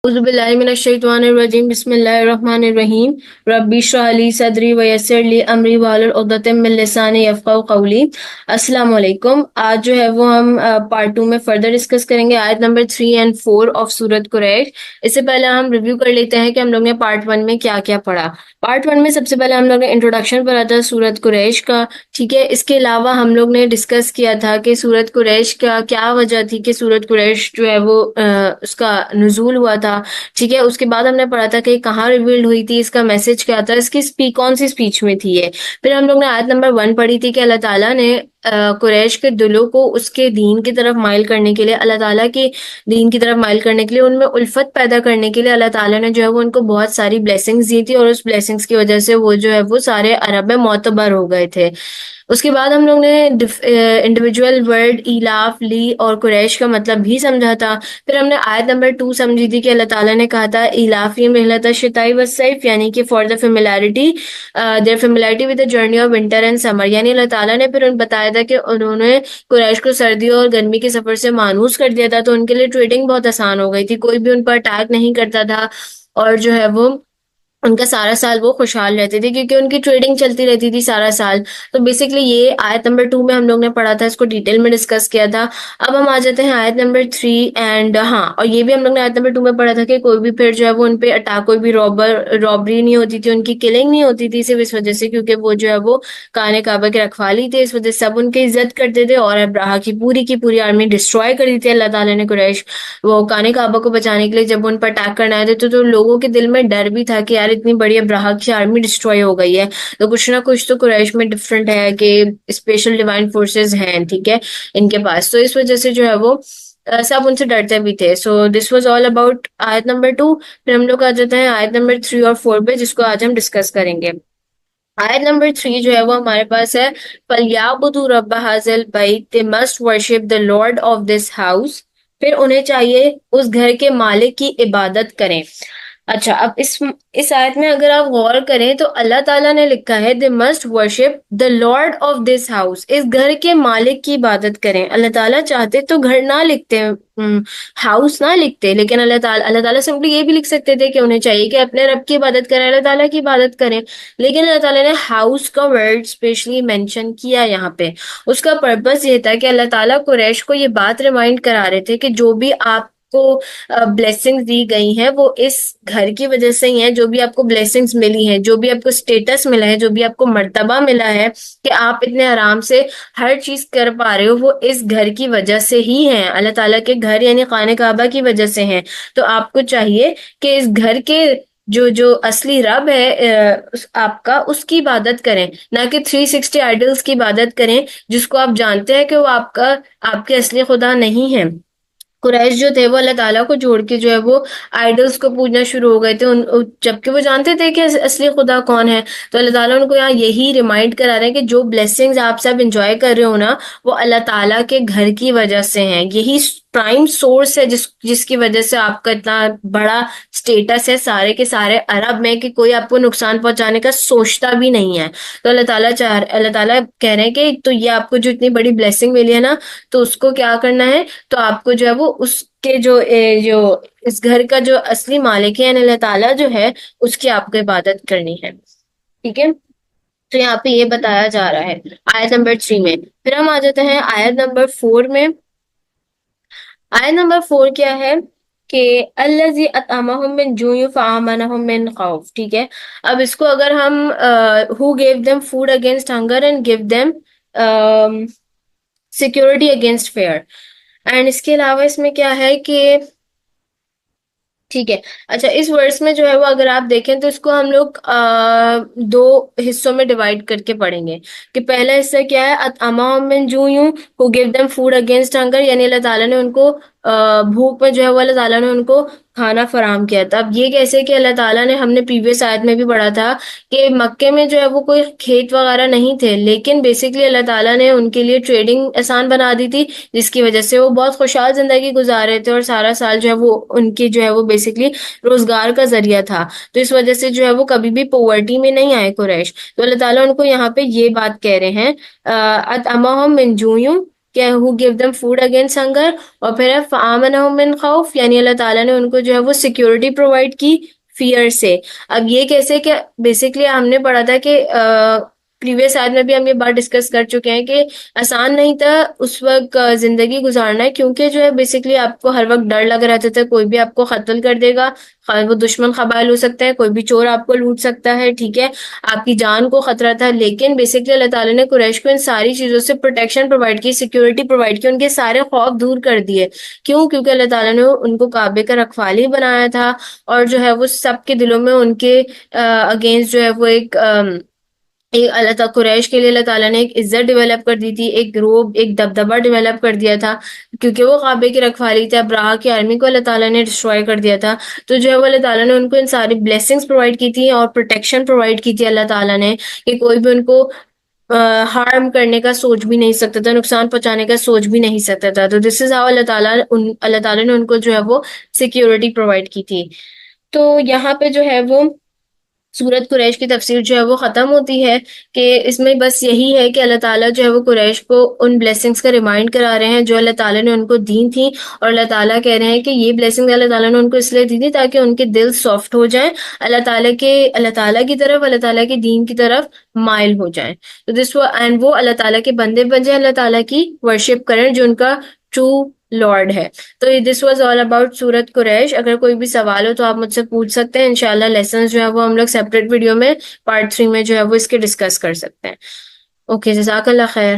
اعوذ باللہ من الشیطان الرجیم بسم اللہ الرحمن الرحیم ربی اشرح لی صدری ویسر لی امری واحلل عقدۃ من لسانی یفقہوا قولی۔ السلام علیکم۔ آج جو ہے وہ ہم پارٹ 2 میں فردر ڈسکس کریں گے آیت نمبر 3 اینڈ 4 آف سورۃ قریش۔ اس سے پہلے ہم ریویو کر لیتے ہیں کہ ہم لوگ نے پارٹ 1 میں کیا کیا پڑھا۔ پارٹ 1 میں سب سے پہلے ہم لوگ نے انٹروڈکشن پڑھا تھا سورۃ قریش کا، ٹھیک ہے۔ اس کے علاوہ ہم لوگ نے ڈسکس کیا تھا کہ سورۃ قریش کا کیا وجہ تھی کہ سورۃ قریش جو ہے وہ اس کا نزول ہوا تھا، ٹھیک ہے۔ اس کے بعد ہم نے پڑھا تھا کہ کہاں ریویلڈ ہوئی تھی، اس کا میسج کیا تھا، اس کی کون سی اسپیچ میں تھی یہ۔ پھر ہم لوگ نے آیت نمبر 1 پڑھی تھی کہ اللہ تعالیٰ نے قریش کے دلوں کو اس کے دین کی طرف مائل کرنے کے لیے، اللہ تعالیٰ کے دین کی طرف مائل کرنے کے لیے، ان میں الفت پیدا کرنے کے لیے اللہ تعالیٰ نے جو ہے وہ ان کو بہت ساری بلیسنگز دی تھی، اور اس بلیسنگز کی وجہ سے وہ جو ہے وہ سارے عرب میں معتبر ہو گئے تھے۔ اس کے بعد ہم لوگ نے انڈیویجول ورڈ ایلاف، لی اور قریش کا مطلب بھی سمجھا تھا۔ پھر ہم نے آیت نمبر 2 سمجھی تھی کہ اللہ تعالیٰ نے کہا تھا ایلافیم رحلۃ الشتاء والصیف، یعنی کہ for the familiarity with the journey of winter and summer, یعنی اللہ تعالیٰ نے پھر بتایا تھا کہ انہوں نے قریش کو سردیوں اور گرمی کے سفر سے مانوس کر دیا تھا، تو ان کے لیے ٹریڈنگ بہت آسان ہو گئی تھی، کوئی بھی ان پر اٹیک نہیں کرتا تھا، اور جو ہے وہ ان کا سارا سال وہ خوشحال رہتے تھے کیونکہ ان کی ٹریڈنگ چلتی رہتی تھی سارا سال۔ تو بیسکلی یہ آیت نمبر 2 میں ہم لوگ نے پڑھا تھا، اس کو ڈیٹیل میں ڈسکس کیا تھا۔ اب ہم آ جاتے ہیں آیت نمبر 3 اینڈ اور یہ بھی ہم لوگ نے آیت نمبر 2 میں پڑھا تھا کہ کوئی بھی پھر جو ہے وہ ان پہ اٹیک، کوئی بھی رابری نہیں ہوتی تھی، ان کی کلنگ نہیں ہوتی تھی، صرف اس وجہ سے کیونکہ وہ جو ہے وہ کعبہ کعبہ کے رکھوالی تھے، اس وجہ سے سب ان کی عزت کرتے تھے، اور ابراہا کی پوری آرمی ڈسٹروائے کر دی تھی اللہ تعالیٰ نے قریش وہ کعبہ کعبہ کو بچانے کے لیے۔ جب ان پر اٹیک کرنا آئے تھے تو لوگوں کے دل میں ڈر بھی تھا کہ یار اتنی بڑی ابراہا کی آرمی ڈسٹروائے ہو گئی ہے، تو کچھ نہ کچھ تو قریش میں ڈفرینٹ ہے کہ اسپیشل ڈیوائن فورسز ہیں، ٹھیک ہے، ان کے پاس، تو اس وجہ سے جو ہے وہ سب ان سے ڈرتے بھی تھے۔ سو دس واز آل اباؤٹ آیت نمبر 2۔ پھر ہم لوگ آ جاتے ہیں آیت نمبر 3 اور 4 پہ، جس کو آج ہم ڈسکس کریں گے۔ آیت نمبر 3 جو ہے وہ ہمارے پاس ہے فَلْيَعْبُدُوا رَبَّ هَٰذَا الْبَيْتِ، they must worship the Lord of this house، پھر انہیں چاہیے اس گھر کے مالک کی عبادت کریں۔ اچھا، اب اس آیت میں اگر آپ غور کریں تو اللہ تعالیٰ نے لکھا ہے they must worship the Lord of this house، اس گھر کے مالک کی عبادت کریں۔ اللہ تعالیٰ چاہتے تو گھر نہ لکھتے، ہاؤس نہ لکھتے، لیکن اللہ تعالیٰ سمپلی یہ بھی لکھ سکتے تھے کہ انہیں چاہیے کہ اپنے رب کی عبادت کریں، اللہ تعالیٰ کی عبادت کریں، لیکن اللہ تعالیٰ نے ہاؤس کا ورڈ اسپیشلی مینشن کیا یہاں پہ۔ اس کا پرپس یہ تھا کہ اللہ تعالیٰ قریش کو یہ بات ریمائنڈ کرا رہے تھے کہ جو بھی آپ کو بلیسنگز دی گئی ہیں وہ اس گھر کی وجہ سے ہی ہیں، جو بھی آپ کو بلیسنگز ملی ہیں، جو بھی آپ کو اسٹیٹس ملا ہے، جو بھی آپ کو مرتبہ ملا ہے کہ آپ اتنے آرام سے ہر چیز کر پا رہے ہو، وہ اس گھر کی وجہ سے ہی ہیں، اللہ تعالیٰ کے گھر یعنی خانہ کعبہ کی وجہ سے ہیں۔ تو آپ کو چاہیے کہ اس گھر کے جو اصلی رب ہے آپ کا، اس کی عبادت کریں، نہ کہ 360 آئیڈلز کی عبادت کریں، جس کو آپ جانتے ہیں کہ وہ آپ کے اصلی خدا نہیں ہیں۔ قریش جو تھے وہ اللہ تعالیٰ کو چھوڑ کے جو ہے وہ آئیڈلز کو پوجنا شروع ہو گئے تھے، جبکہ وہ جانتے تھے کہ اصلی خدا کون ہے۔ تو اللہ تعالیٰ ان کو یہاں یہی ریمائنڈ کرا رہے ہیں کہ جو بلیسنگز آپ سب انجوائے کر رہے ہو نا، وہ اللہ تعالیٰ کے گھر کی وجہ سے ہیں، یہی پرائم سورس ہے جس کی وجہ سے آپ کا اتنا بڑا سٹیٹس ہے سارے کے سارے عرب میں، کہ کوئی آپ کو نقصان پہنچانے کا سوچتا بھی نہیں ہے۔ تو اللہ تعالیٰ کہہ رہے ہیں کہ تو یہ آپ کو جو اتنی بڑی بلیسنگ ملی ہے نا، تو اس کو کیا کرنا ہے، تو آپ کو جو ہے وہ اس کے جو اس گھر کا جو اصلی مالک ہے یعنی اللہ تعالیٰ جو ہے، اس کی آپ کو عبادت کرنی ہے، ٹھیک ہے۔ تو یہاں پہ یہ بتایا جا رہا ہے آیت نمبر 3 میں۔ پھر ہم آ جاتے ہیں آیت نمبر 4 میں۔ آیت نمبر 4 کیا ہے کہ الذی اطعمہم من جوع فآمنہم من خوف، ٹھیک ہے۔ اب اس کو اگر ہم who gave them food against hunger and give them security against fear، and اس کے علاوہ اس میں کیا ہے کہ ٹھیک ہے، اچھا اس ورس میں جو ہے وہ اگر آپ دیکھیں تو اس کو ہم لوگ 2 حصوں میں ڈیوائڈ کر کے پڑھیں گے کہ پہلا حصہ کیا ہے، اطعمہم من جوع who gave them food against hunger، یعنی اللہ تعالیٰ نے ان کو بھوک میں جو ہے وہ اللہ تعالیٰ نے ان کو کھانا فراہم کیا تھا۔ اب یہ کیسے کہ اللہ تعالیٰ نے، ہم نے پریویس آیت میں بھی پڑھا تھا کہ مکے میں جو ہے وہ کوئی کھیت وغیرہ نہیں تھے، لیکن بیسکلی اللہ تعالیٰ نے ان کے لیے ٹریڈنگ آسان بنا دی تھی، جس کی وجہ سے وہ بہت خوشحال زندگی گزار رہے تھے، اور سارا سال جو ہے وہ ان کی جو ہے وہ بیسکلی روزگار کا ذریعہ تھا۔ تو اس وجہ سے جو ہے وہ کبھی بھی پوورٹی میں نہیں آئے قریش۔ تو اللہ تعالیٰ ان کو یہاں پہ یہ بات کہہ رہے ہیں اطعمہم من جوع، کہ who give them food against hunger, اور پھر ہے فآمنہم من خوف، یعنی اللہ تعالیٰ نے ان کو جو ہے وہ سیکیورٹی پرووائڈ کی فیئر سے. اب یہ کیسے کہ بیسکلی ہم نے پڑھا تھا کہ پریویس آیت میں بھی ہم یہ بات ڈسکس کر چکے ہیں کہ آسان نہیں تھا اس وقت زندگی گزارنا ہے، کیونکہ جو ہے بیسکلی آپ کو ہر وقت ڈر لگ رہتا تھا کوئی بھی آپ کو قتل کر دے گا، وہ دشمن قبائل ہو سکتا ہے، کوئی بھی چور آپ کو لوٹ سکتا ہے، ٹھیک ہے، آپ کی جان کو خطرہ تھا. لیکن بیسکلی اللہ تعالیٰ نے قریش کو ان ساری چیزوں سے پروٹیکشن پرووائڈ کی، سیکیورٹی پرووائڈ کی، ان کے سارے خوف دور کر دیے. کیوں؟ کیونکہ اللہ تعالیٰ نے ان کو کعبے کا رکھوالی بنایا تھا، اور جو ہے وہ سب کے دلوں میں ان کے اگینسٹ جو ہے وہ ایک اللہ تعالیٰ قریش کے لیے اللہ تعالیٰ نے ایک عزت ڈیولپ کر دی تھی، ایک روب، ایک دبدبہ ڈیولپ کر دیا تھا، کیونکہ وہ کعبے کی رکھوالی تھے. ابراہا کی آرمی کو اللہ تعالیٰ نے ڈسٹروائے کر دیا تھا، تو جو ہے وہ اللہ تعالیٰ نے ان کو ان ساری بلیسنگز پرووائڈ کی تھی اور پروٹیکشن پرووائڈ کی تھی اللہ تعالیٰ نے، کہ کوئی بھی ان کو ہارم کرنے کا سوچ بھی نہیں سکتا تھا، نقصان پہنچانے کا سوچ بھی نہیں سکتا تھا. تو دس از ہاؤ اللہ تعالیٰ نے ان کو جو ہے وہ سیکیورٹی پرووائڈ کی تھی. تو یہاں پہ جو ہے وہ سورت قریش کی تفسیر جو ہے وہ ختم ہوتی ہے، کہ اس میں بس یہی ہے کہ اللہ تعالیٰ جو ہے وہ قریش کو ان بلیسنگز کا ریمائنڈ کرا رہے ہیں جو اللہ تعالیٰ نے ان کو دی تھیں، اور اللہ تعالیٰ کہہ رہے ہیں کہ یہ بلیسنگ اللہ تعالیٰ نے ان کو اس لیے دی تھی تاکہ ان کے دل سافٹ ہو جائیں، اللہ تعالیٰ کی طرف، اللہ تعالیٰ کے دین کی طرف مائل ہو جائیں. تو اینڈ وہ اللہ تعالیٰ کے بندے بن جائیں، اللہ تعالیٰ کی ورشپ کریں جو ان کا ٹرو لارڈ ہے. تو دس واز آل اباؤٹ سورت قریش. اگر کوئی بھی سوال ہو تو آپ مجھ سے پوچھ سکتے ہیں، انشاءاللہ لیسنز جو ہے وہ ہم لوگ سیپریٹ ویڈیو میں پارٹ 3 میں جو ہے وہ اس کے ڈسکس کر سکتے ہیں. اوکے، جزاک اللہ خیر.